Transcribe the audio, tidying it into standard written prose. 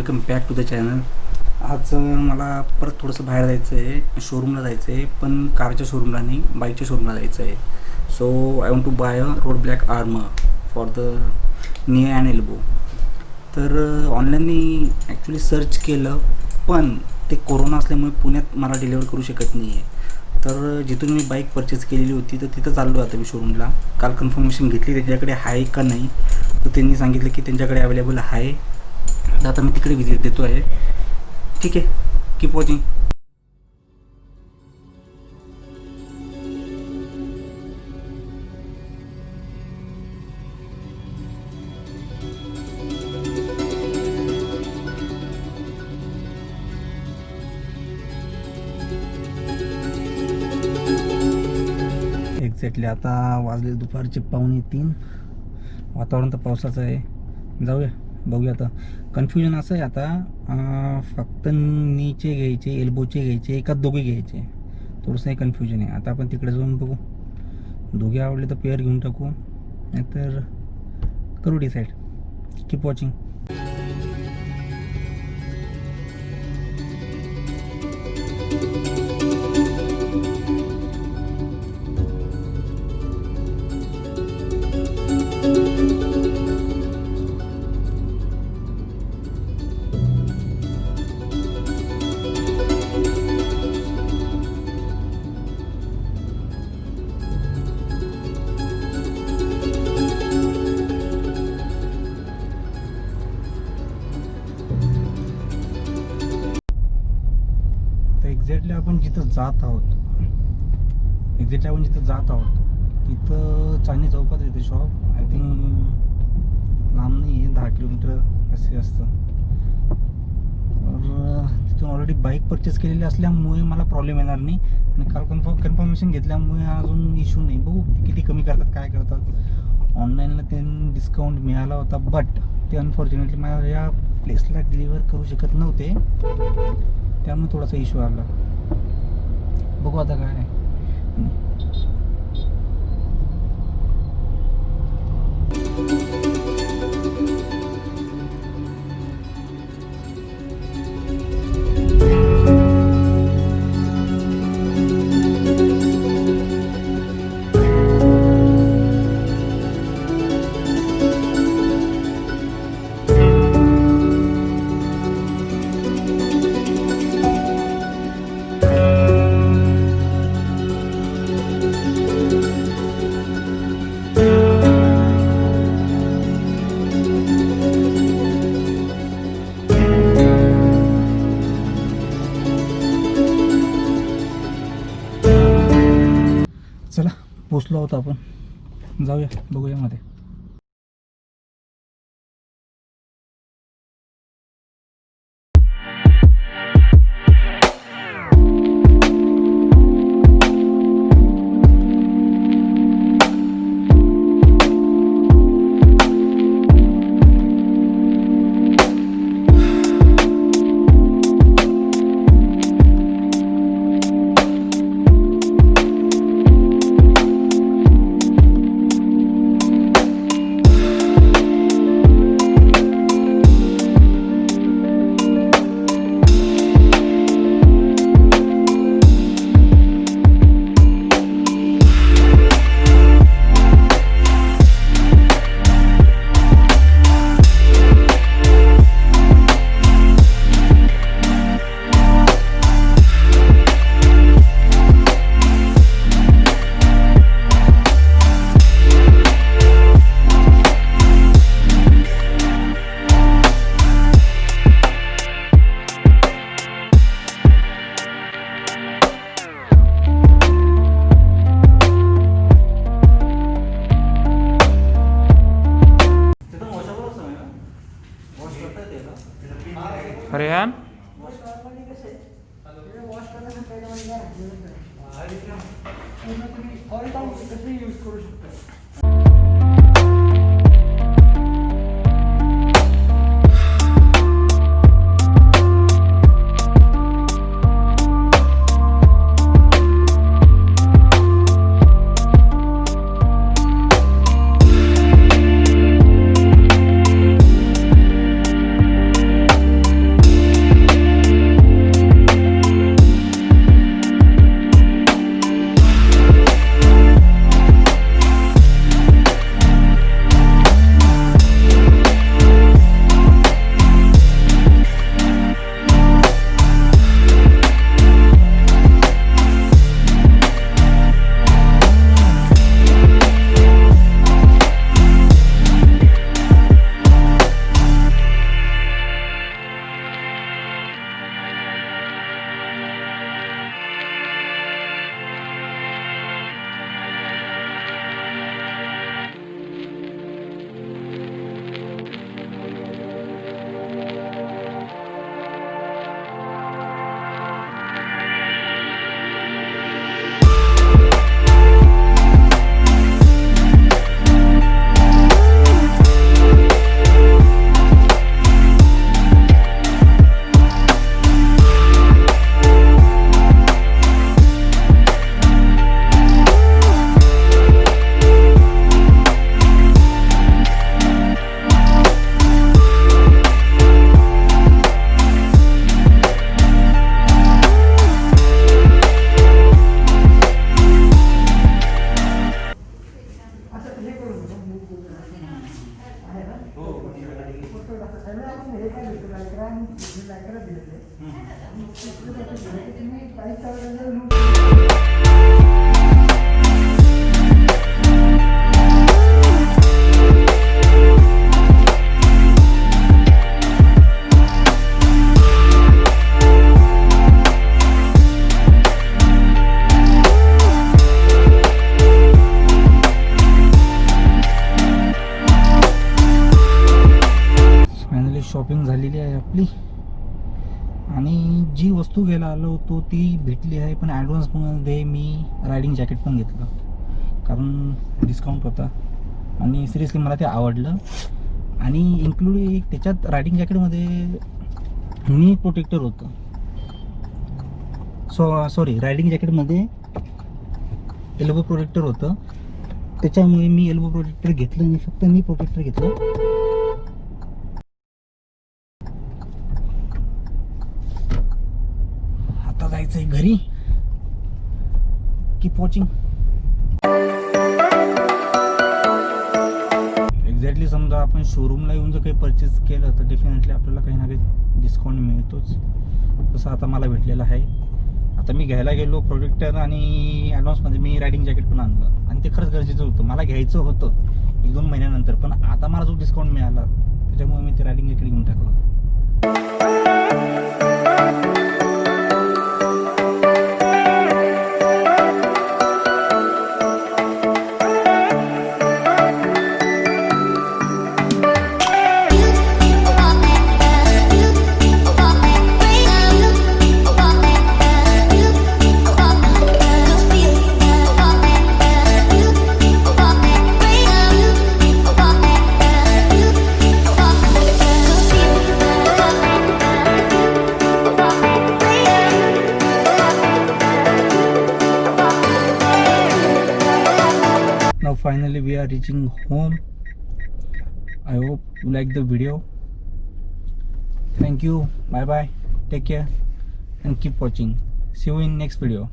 Welcome back to the channel. आज मला परत थोडंसं बाहेर जायचं आहे, शोरूमला जायचं आहे, पण कारच्या शोरूमला नाही, बाईकच्या शोरूमला जायचं आहे. So I want to buy a road black armour for the knee and elbow. तर ऑनलाईन मी ॲक्च्युली सर्च केलं, पण ते कोरोना असल्यामुळे पुण्यात मला डिलिव्हर करू शकत नाही आहे. तर जिथून मी बाईक परचेस केलेली होती तर तिथं चाललो आता मी शोरूमला. काल कन्फर्मेशन घेतली त्यांच्याकडे आहे का नाही, तर त्यांनी सांगितलं की त्यांच्याकडे अवेलेबल आहे. तर आता मी तिकडे व्हिजिट देतो आहे. ठीक आहे, कीप वॉचिंग. एक्झॅक्टली आता वाजले दुपारचे 2:45. वातावरण तर पावसाचं आहे. जाऊया, बघूया. आता कन्फ्युजन असं आहे आता, फक्त नीचे घ्यायचे, एल्बोचे घ्यायचे का दोघे घ्यायचे, थोडंसं हे कन्फ्युजन आहे. आता आपण तिकडे जाऊन बघू. दोघे आवडले तर पेअर घेऊन टाकू, नाहीतर करू डिसाईड. Keep watching. एक्झॅक्टली आपण जिथं जात आहोत तिथं चांदणी चौकात येते शॉप. आय थिंक लांब नाही आहे, 10 किलोमीटर असे असतं. तर तिथून ऑलरेडी बाईक परचेस केलेली असल्यामुळे मला प्रॉब्लेम येणार नाही, आणि काल कन्फर्मेशन घेतल्यामुळे अजून इश्यू नाही. बघू किती कमी करतात, काय करतात. ऑनलाईनला त्यांनी डिस्काउंट मिळाला होता, बट ते अनफॉर्च्युनेटली माझ्या प्लेसला डिलिव्हर करू शकत नव्हते, त्यामुळे थोडासा इश्यू आला. बघू आता काय. चला, पोचलो आहोत आपण. जाऊया, बघूया मध्ये. अरे यार शॉपिंग झालेली आहे आपली आणि जी वस्तू घ्यायला आलो होतो ती भेटली आहे, पण ॲडव्हान्समध्ये मी रायडिंग जॅकेट पण घेतलं कारण डिस्काउंट होता आणि सिरियसली मला ते आवडलं. आणि इन्क्लूड एक त्याच्यात रायडिंग जॅकेटमध्ये नी प्रोटेक्टर होतं. सॉरी रायडिंग जॅकेटमध्ये एल्बो प्रोटेक्टर होतं, त्याच्यामुळे मी एल्बो प्रोटेक्टर घेतलं आणि फक्त नी प्रोटेक्टर घेतलं. आता जायचंय घरी. Keep watching. एक्झॅक्टली समजा आपण शोरूमला येऊन जर काही परचेस केलं तर डेफिनेटली आपल्याला काही ना काही डिस्काउंट मिळतोच, तसं आता मला भेटलेलं आहे. आता मी घ्यायला गेलो प्रोटेक्टर आणि ॲडव्हान्समध्ये मी रायडिंग जॅकेट पण आणलं आणि ते खरंच गरजेचं होतं. मला घ्यायचं होतं 1-2 महिन्यानंतर, पण आता मला जो डिस्काउंट मिळाला त्याच्यामुळे मी ते रायडिंग जॅकेट घेऊन टाकलं. Now finally we are reaching home. I hope you like the video. Thank you. Bye bye. Take care and keep watching. See you in next video.